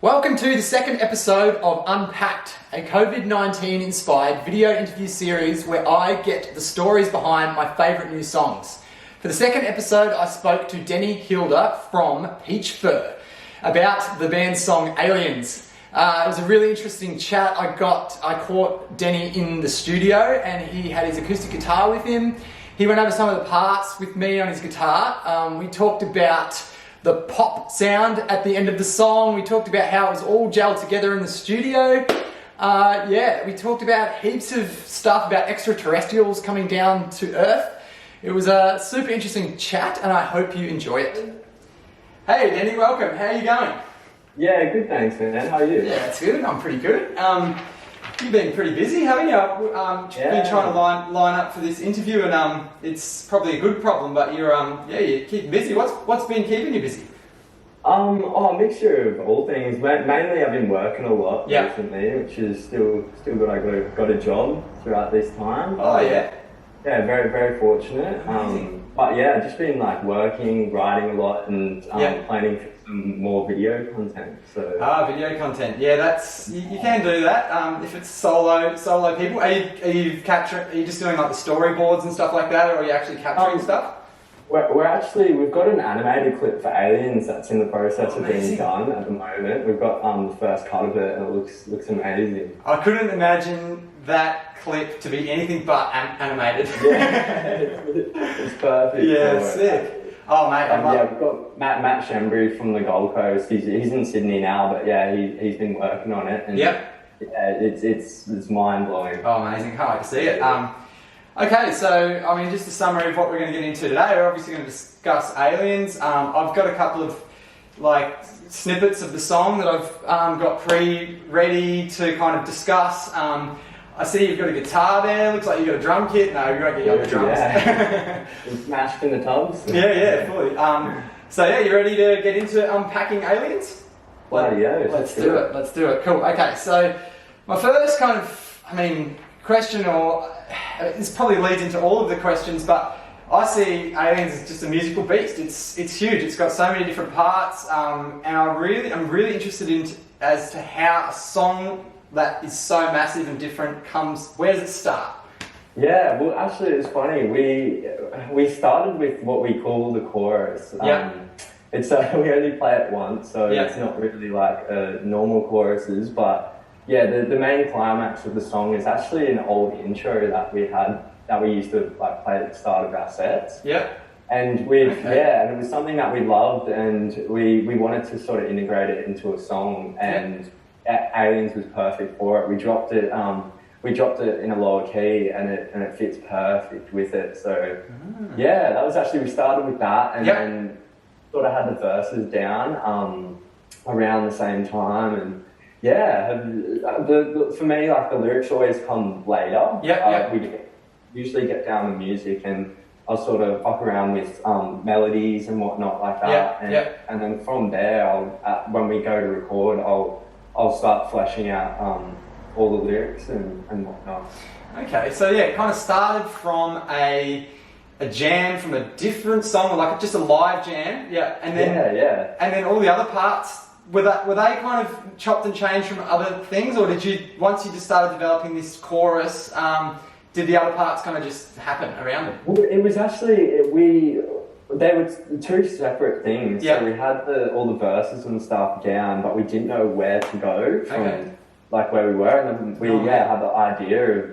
Welcome to the second episode of Unpacked, a COVID-19 inspired video interview series where I get the stories behind my favourite new songs. For the second episode, I spoke to Denny Hilder from Peach Fur about the band's song Aliens. It was a really interesting chat. I caught Denny in the studio and he had his acoustic guitar with him. He went over some of the parts with me on his guitar. We talked about the pop sound at the end of the song. We talked about how it was all gelled together in the studio. We talked about heaps of stuff about extraterrestrials coming down to Earth. It was a super interesting chat and I hope you enjoy it. Hey Denny, welcome. How are you going? Yeah, good thanks man. How are you? Yeah, it's good. I'm pretty good. You've been pretty busy, haven't you? Been trying to line up for this interview, and it's probably a good problem. But you're keeping busy. What's been keeping you busy? A mixture of all things. Mainly, I've been working a lot recently, which is still good. I got a job throughout this time. Oh yeah. Yeah, very very fortunate. But yeah, just been like working, writing a lot, and planning for some more video content. So video content. Yeah, that's you can do that. If it's solo people, are you just doing like the storyboards and stuff like that, or are you actually capturing stuff? We've got an animated clip for Aliens that's in the process of being done at the moment. We've got the first cut of it and it looks amazing. I couldn't imagine that clip to be anything but animated. Yeah, it's perfect. Yeah, sick. Oh mate, we've got Matt Shembry from the Gold Coast. He's in Sydney now, but yeah, he's been working on it. And it's mind blowing. Oh, amazing! Can't wait to see it. Okay, so I mean, just a summary of what we're going to get into today. We're obviously going to discuss Aliens. I've got a couple of snippets of the song that I've got ready to kind of discuss. I see you've got a guitar there. Looks like you've got a drum kit. No, you won't get your drums. Yeah. Smashed in the tubs. Yeah, fully. You ready to get into unpacking Aliens? Bloody yeah. Let's do it. Cool. Okay, so my first question, or this probably leads into all of the questions, but I see Aliens as just a musical beast. It's huge. It's got so many different parts, and I'm really interested as to how a song that is so massive and different comes. Where does it start? Yeah, well, actually, it's funny. We started with what we call the chorus. It's we only play it once, so it's not really like normal choruses. But yeah, the main climax of the song is actually an old intro that we used to like play at the start of our sets. Yeah. And and it was something that we loved, and we wanted to sort of integrate it into a song, and Aliens was perfect for it. We dropped it in a lower key, and it fits perfect with it. So that was actually, we started with that, and then sort of had the verses down around the same time, and for me, like, the lyrics always come later. We usually get down the music, and I'll sort of fuck around with melodies and whatnot like that, and then from there, when we go to record, I'll start fleshing out all the lyrics and whatnot. Okay, so it kind of started from a jam from a different song, like just a live jam, and then all the other parts, were they kind of chopped and changed from other things, or once you just started developing this chorus, did the other parts kind of just happen around it? Well, it was actually, they were two separate things. So we had all the verses and stuff down, but we didn't know where to go from like where we were, and then we had the idea of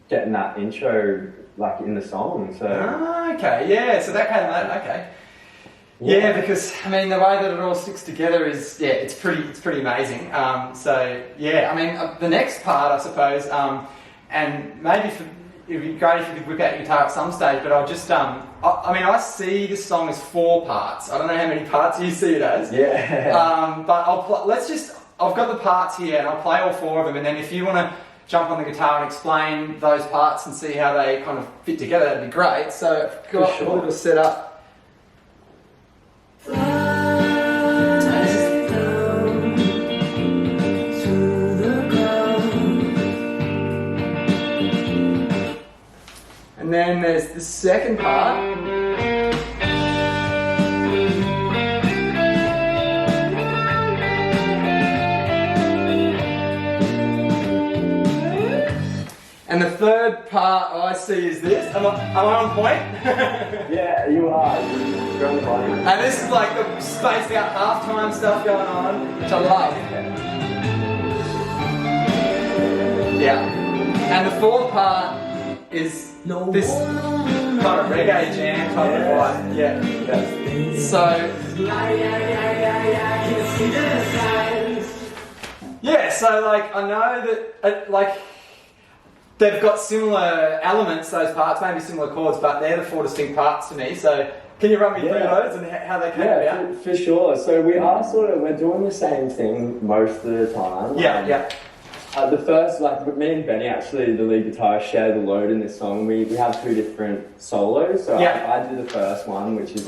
getting that intro like in the song. So so that came later. Yeah, because I mean the way that it all sticks together is it's pretty amazing. The next part, I suppose, and maybe it'd be great if you could whip out your guitar at some stage, but I'll just I see this song as 4 parts. I don't know how many parts you see it as. But I've got the parts here, and I'll play all 4 of them, and then if you want to jump on the guitar and explain those parts and see how they kind of fit together, that'd be great. So I've got a little set up. And then there's the second part. And the third part I see is this. Am I on point? Yeah, you are. You're on the body. And this is like the spaced out halftime stuff going on, which I love. Yeah. And the fourth part is this kind of reggae jam type of vibe. Yeah. So. Yeah, so like I know that like they've got similar elements, those parts, maybe similar chords, but they're the four distinct parts to me. So can you run me through those and how they came about? Yeah, for sure. So we're doing the same thing most of the time. Yeah. The first, like me and Benny, actually, the lead guitarist, share the load in this song. We have two different solos. So I do the first one, which is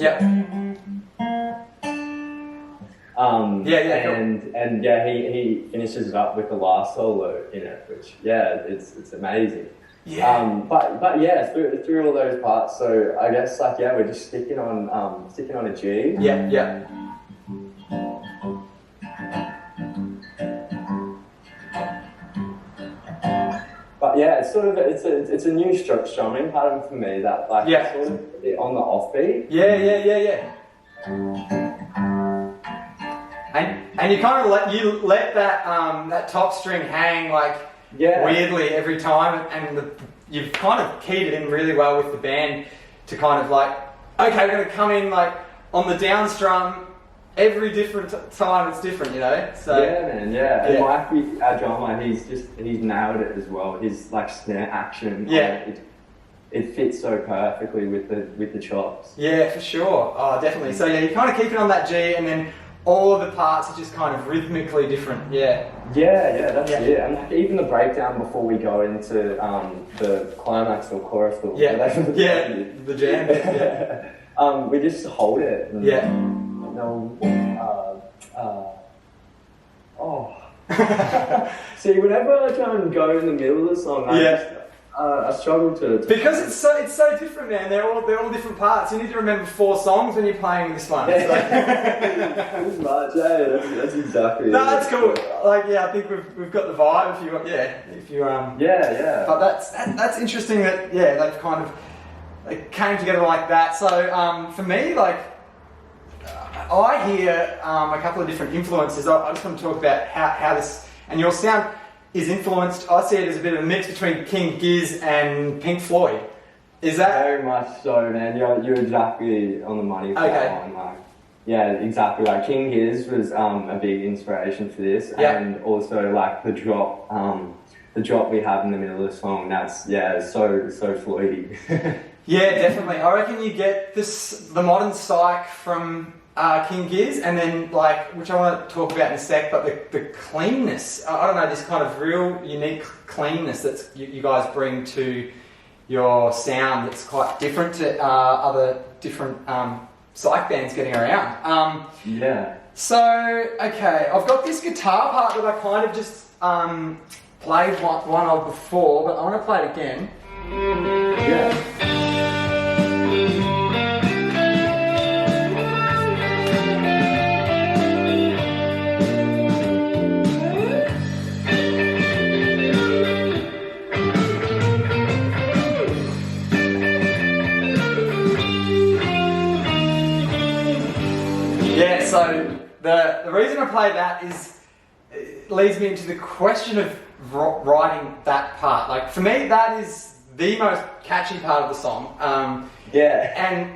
and he finishes it up with the last solo in it, which it's amazing. Yeah. But yeah, through all those parts. So I guess we're just sticking on a G. Yeah. But yeah, it's sort of it's a new strumming pattern for me that sort of on the offbeat. Yeah. And you kind of let that top string hang weirdly every time, and you've kind of keyed it in really well with the band to kind of okay, we're going to come in on the down strum. Every different time it's different, So yeah, man, yeah. And Mike, our drummer, he's nailed it as well. His snare action, it fits so perfectly with the chops. Yeah, for sure. Oh, definitely. So you kind of keep it on that G, and then all of the parts are just kind of rhythmically different. Yeah. Yeah, that's it. And even the breakdown before we go into the climax or chorus or whatever. The jam. Yeah. We just hold it. And, See, whenever I try and go in the middle of the song, I struggle to because it's so different, man. They're all different parts. You need to remember 4 songs when you're playing this one. That's much, that's exactly. No, that's cool. I think we've got the vibe. But that's interesting that they've kind of came together like that. So for me, I hear a couple of different influences. I just want to talk about how this and your sound is influenced. I see it as a bit of a mix between King Giz and Pink Floyd. Is that very much so, man? You're exactly on the money for that one. Exactly. King Giz was a big inspiration for this, and also the drop we have in the middle of the song. That's so Floydy. Yeah, definitely. I reckon you get the modern psych from King Giz, and then which I want to talk about in a sec, but the cleanness, I don't know, this kind of real unique cleanness that you guys bring to your sound that's quite different to other different psych bands getting around. So, okay, I've got this guitar part that I kind of just played one of before, but I want to play it again. So the reason I play that is it leads me into the question of writing that part. For me, that is the most catchy part of the song. And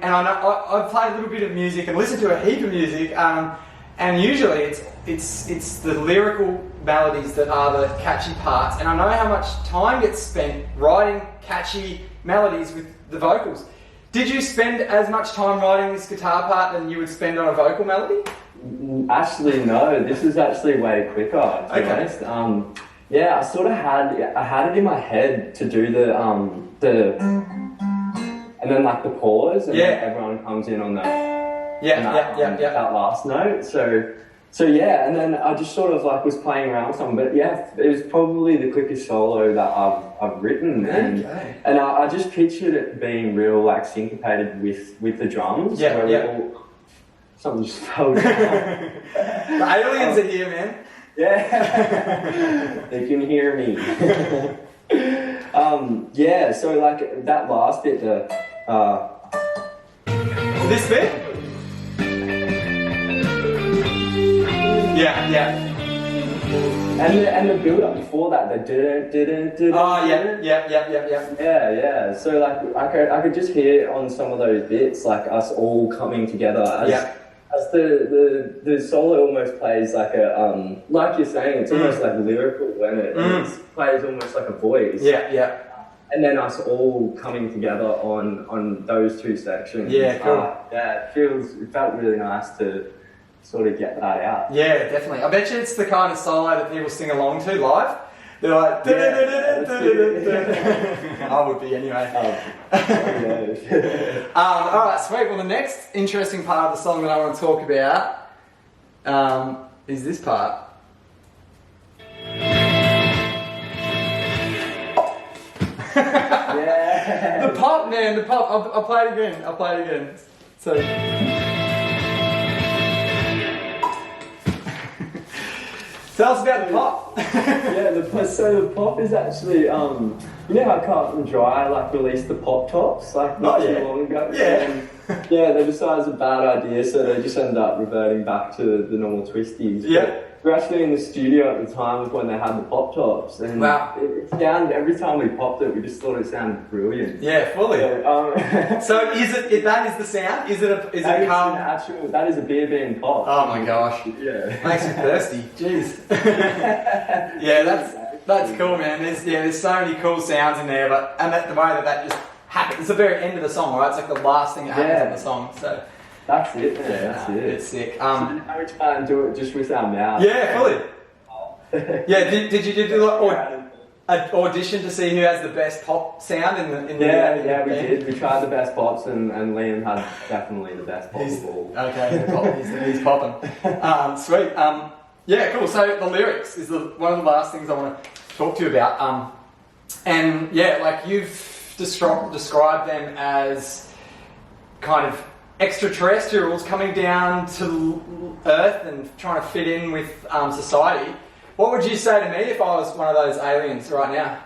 I know I've played a little bit of music and listened to a heap of music, and usually it's the lyrical melodies that are the catchy parts. And I know how much time gets spent writing catchy melodies with the vocals. Did you spend as much time writing this guitar part than you would spend on a vocal melody? Actually, no. This is actually way quicker, to be honest. I sort of had it in my head to do the and then the pause, and then everyone comes in on that that last note. So and then I just sort of was playing around with something, but it was probably the quickest solo that I've written, and I just pictured it being real syncopated with the drums. Something just fell down. The aliens are here, man. Yeah, they can hear me. Yeah, so like that last bit, this bit? Yeah. And the build up before that, the oh yeah. So like I could just hear on some of those bits like us all coming together as the solo almost plays like a like you're saying, it's almost like lyrical when it plays almost like a voice. Yeah. And then us all coming together on those two sections. Yeah, cool. It felt really nice to sort of get that out. Yeah, definitely. I bet you it's the kind of solo that people sing along to live. They're like, I would be anyway. Alright, sweet. Well, the next interesting part of the song that I want to talk about is this part. Yeah. The pop, man, the pop. I'll play it again. So. Tell us about the pop. So the pop is actually, you know how Cut and Dry like released the pop tops like not too long ago? Yeah. They decided it's a bad idea, so they just ended up reverting back to the normal twisties. Yeah. We were actually in the studio at the time of when they had the pop tops, and it sounded, every time we popped it, we just thought it sounded brilliant. Yeah, fully. So is it that is the sound? Is it a that is a beer being popped. Oh my gosh. Yeah. Makes me thirsty. Jeez. Yeah, that's cool, man. There's so many cool sounds in there, and the way that just happens. It's the very end of the song, right? It's like the last thing that happens in the song. So that's it, man. That's it. It's sick. So now we try and do it just with our mouth. Yeah, fully. Yeah, did you do an audition to see who has the best pop sound in the Yeah, we did. We tried the best pops, and Liam had definitely the best pop of all. Okay, he's popping. Sweet. Yeah, cool. So the lyrics is one of the last things I want to talk to you about. And yeah, like you've described them as kind of extraterrestrials coming down to Earth and trying to fit in with society. What would you say to me if I was one of those aliens right now?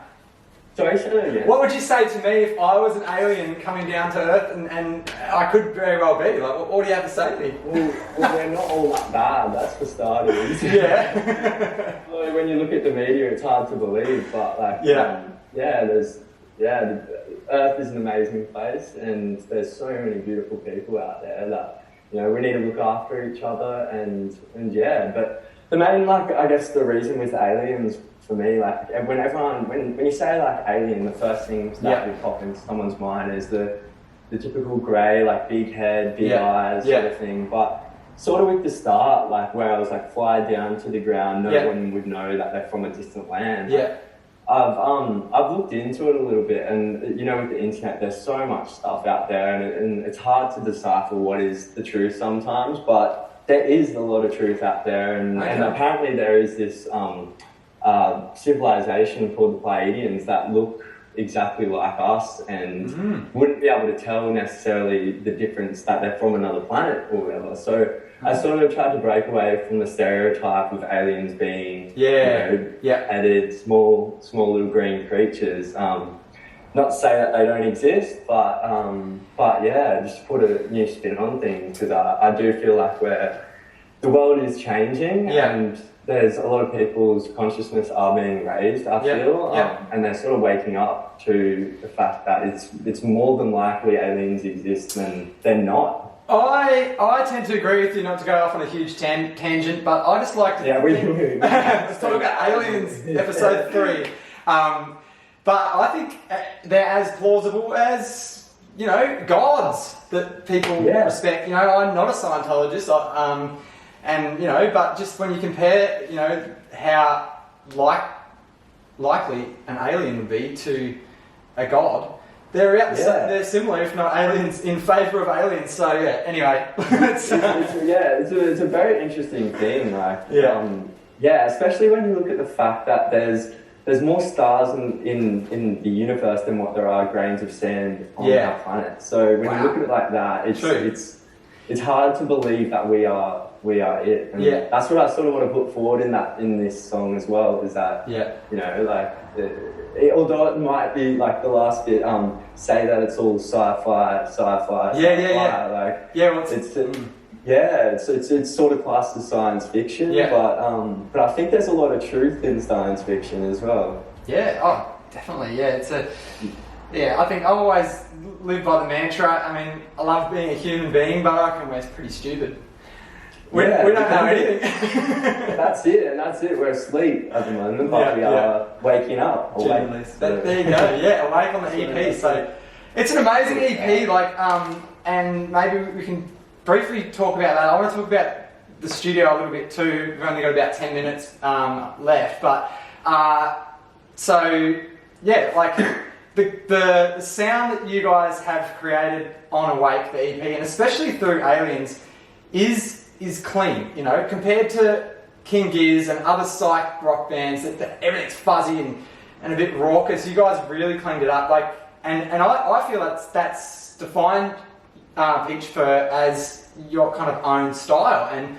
Sorry, say that again. What would you say to me if I was an alien coming down to Earth and I could very well be? Like, what do you have to say to me? Well, we're not all that bad, that's for starters. Yeah. When you look at the media, it's hard to believe, but like, Earth is an amazing place, and there's so many beautiful people out there that, you know, we need to look after each other, and but the main, like, I guess the reason with aliens for me, like, when you say like alien, the first thing that would pop into someone's mind is the typical grey, like big head, big eyes sort of thing, but sort of with the start, like where I was like fly down to the ground, no one would know that they're from a distant land. I've looked into it a little bit, and you know, with the internet, there's so much stuff out there, and it's hard to decipher what is the truth sometimes, but there is a lot of truth out there, and apparently there is this civilization called the Pleiadians that look exactly like us and wouldn't be able to tell necessarily the difference that they're from another planet or whatever. So I sort of tried to break away from the stereotype of aliens being headed, small little green creatures. Not to say that they don't exist, but just put a new spin on things, because I do feel like the world is changing and there's a lot of people's consciousness are being raised, I feel, and they're sort of waking up to the fact that it's more than likely aliens exist than not. I tend to agree with you, not to go off on a huge tangent, but I just like to... Let's talk about Aliens, episode 3. But I think they're as plausible as, you know, gods that people respect. You know, I'm not a Scientologist, and, you know, but just when you compare, you know, how likely an alien would be to a god, they're similar, if not aliens, in favour of aliens. So anyway, it's a very interesting thing, like especially when you look at the fact that there's more stars in the universe than what there are grains of sand on our planet. So when you look at it like that, it's it's hard to believe that we are it. And that's what I sort of want to put forward in this song as well, is that, you know, like, although it might be like the last bit, say that it's all sci-fi. It's sort of classed as science fiction, but I think there's a lot of truth in science fiction as well. Yeah, oh, definitely, I think I always live by the mantra. I mean, I love being a human being, but I reckon we're pretty stupid. We don't know anything. That's it. We're asleep at the moment, but we are waking up. Awake. There you go. Awake on the EP. So it's an amazing EP. Like, and maybe we can briefly talk about that. I want to talk about the studio a little bit too. We've only got about 10 minutes left, but like the sound that you guys have created on Awake, the EP, and especially through Aliens, is clean, you know, compared to King Giz and other psych rock bands that everything's fuzzy and a bit raucous. You guys really cleaned it up, like, and I feel that's defined Peach Fur as your kind of own style. And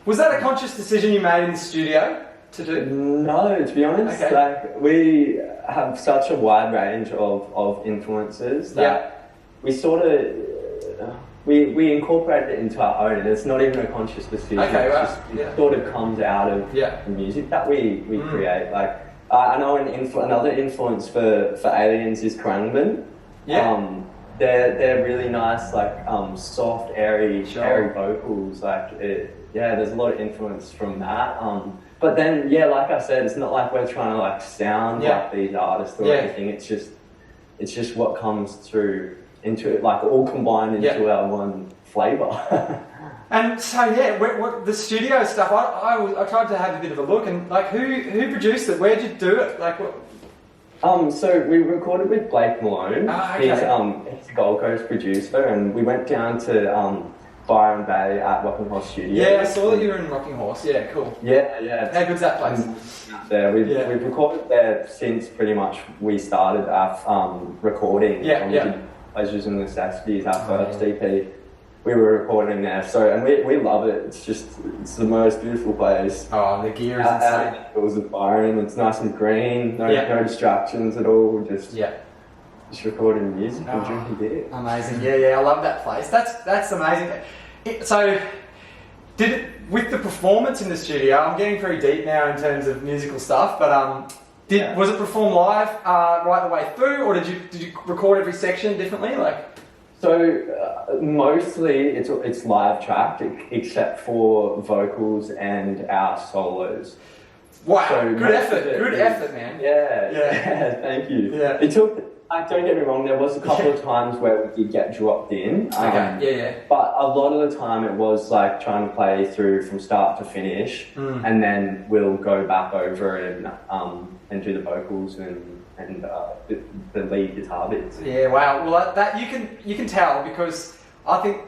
was that a conscious decision you made in the studio to do? No, to be honest, like, we have such a wide range of influences that we sort of we incorporate it into our own, and it's not even a conscious decision. It sort of comes out of the music that we create. Like, I know another influence for Aliens is Khruangbin. They're really nice, like, soft, airy vocals. Like, there's a lot of influence from that. But then, like I said, it's not like we're trying to like sound like these artists or anything. It's just what comes through into it, like, all combined into our one flavour. And so what the studio stuff, I tried to have a bit of a look, and like, who produced it? Where did you do it? Like, what? So we recorded with Blake Malone. He's a Gold Coast producer, and we went down to Byron Bay at Rocking Horse Studios. Yeah, I saw that you were in Rocking Horse. Yeah, cool. Yeah. How good's that place? We've recorded there since pretty much we started our recording. We did Pleasures and Necessities, our first EP. We were recording there, and we love it. It's the most beautiful place. Oh, the gear is insane. It was with Byron. It's nice and green. No distractions at all. Just recording music and drinking beer. Amazing. I love that place. That's amazing. So, with the performance in the studio, I'm getting very deep now in terms of musical stuff, but was it performed live right the way through, or did you record every section differently? Like, so mostly it's live tracked, except for vocals and our solos. Wow, so good effort, man. Yeah, thank you. Yeah. It took. Don't get me wrong, there was a couple of times where we did get dropped in. But a lot of the time it was like trying to play through from start to finish, and then we'll go back over and do the vocals and the lead guitar bits. Yeah, wow. Well, that you can tell, because I think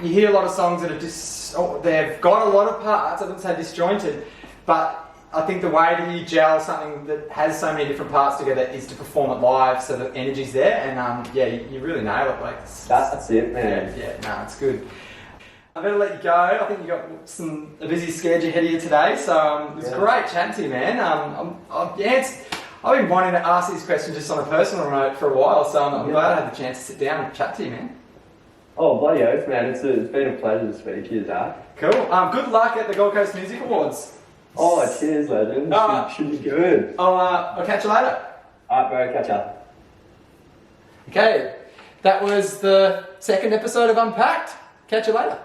you hear a lot of songs that are they've got a lot of parts. I wouldn't say disjointed, but I think the way that you gel something that has so many different parts together is to perform it live, so the energy's there, and you really nail it. Like, that's it, man. It's good. I better let you go. I think you got a busy schedule ahead of you today, so it was great chatting to you, man. I've been wanting to ask these questions just on a personal note for a while, so I'm glad I had the chance to sit down and chat to you, man. Oh, bloody oath, man. It's been a pleasure to speak to you, Zach. Cool. Good luck at the Gold Coast Music Awards. Oh, cheers, legend. Should be good. I'll catch you later. Alright, bro, catch ya. Okay, that was the second episode of Unpacked. Catch you later.